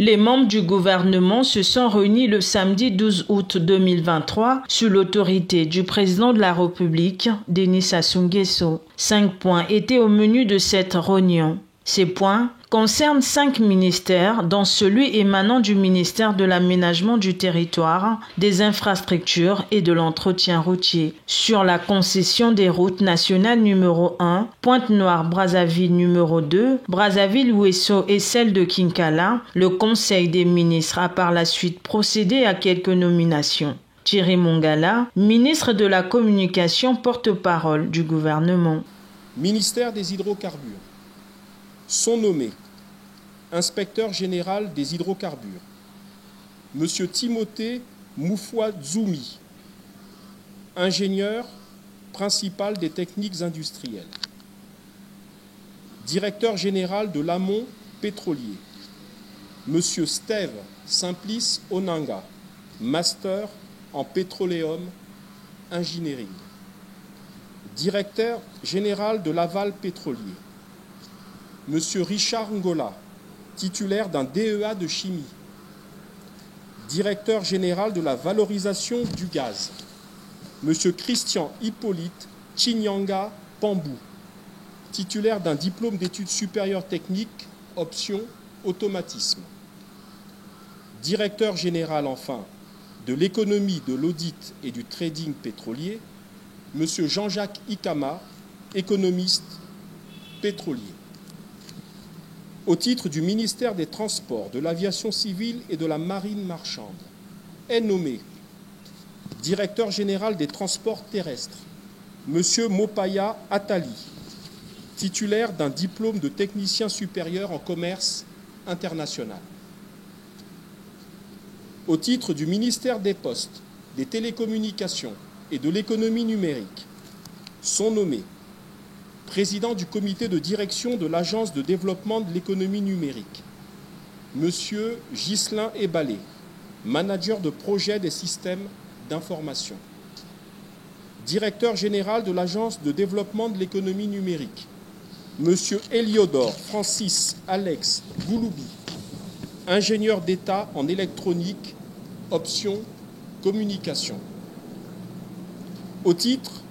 Les membres du gouvernement se sont réunis le samedi 12 août 2023 sous l'autorité du président de la République, Denis Sassou Nguesso. 5 points étaient au menu de cette réunion. Ces points concernent 5 ministères, dont celui émanant du ministère de l'Aménagement du territoire, des infrastructures et de l'entretien routier. Sur la concession des routes nationales numéro 1, Pointe-Noire-Brazzaville numéro 2, Brazzaville-Ouesso et celle de Kinkala, le Conseil des ministres a par la suite procédé à quelques nominations. Thierry Mongala, ministre de la Communication, porte-parole du gouvernement. Ministère des hydrocarbures. Sont nommés inspecteur général des hydrocarbures, M. Timothée Moufouadzoumi, ingénieur principal des techniques industrielles, directeur général de l'amont pétrolier, M. Steve Simplice Onanga, master en pétroleum engineering, directeur général de l'aval pétrolier, M. Richard Ngola, titulaire d'un DEA de chimie, directeur général de la valorisation du gaz, M. Christian Hippolyte Chinyanga Pambou, titulaire d'un diplôme d'études supérieures techniques, option automatisme, directeur général enfin de l'économie, de l'audit et du trading pétrolier, M. Jean-Jacques Ikama, économiste pétrolier. Au titre du ministère des Transports, de l'Aviation civile et de la Marine marchande, est nommé directeur général des transports terrestres, M. Mopaya Attali, titulaire d'un diplôme de technicien supérieur en commerce international. Au titre du ministère des Postes, des Télécommunications et de l'économie numérique, sont nommés président du comité de direction de l'Agence de développement de l'économie numérique, M. Ghislain Ebalé, manager de projet des systèmes d'information, directeur général de l'Agence de développement de l'économie numérique, M. Eliodore Francis Alex Gouloubi, ingénieur d'État en électronique, option communication. Au titre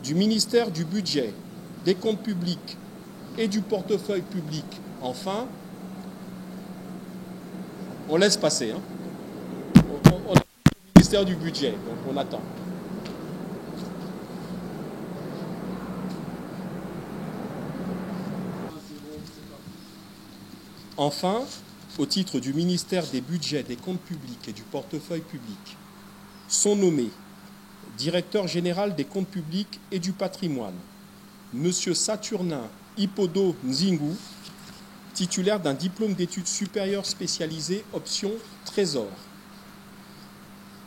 du ministère du Budget, des comptes publics et du portefeuille public, enfin, on laisse passer. Hein. On a le ministère du Budget, donc on attend. Enfin, au titre du ministère des Budgets, des comptes publics et du portefeuille public, sont nommés directeur général des comptes publics et du patrimoine, M. Saturnin Hippodo Nzingu, titulaire d'un diplôme d'études supérieures spécialisées, option Trésor.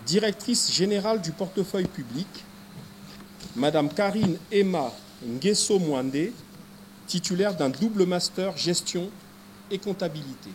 Directrice générale du portefeuille public, Mme Karine Emma Nguesso Mwande, titulaire d'un double master gestion et comptabilité.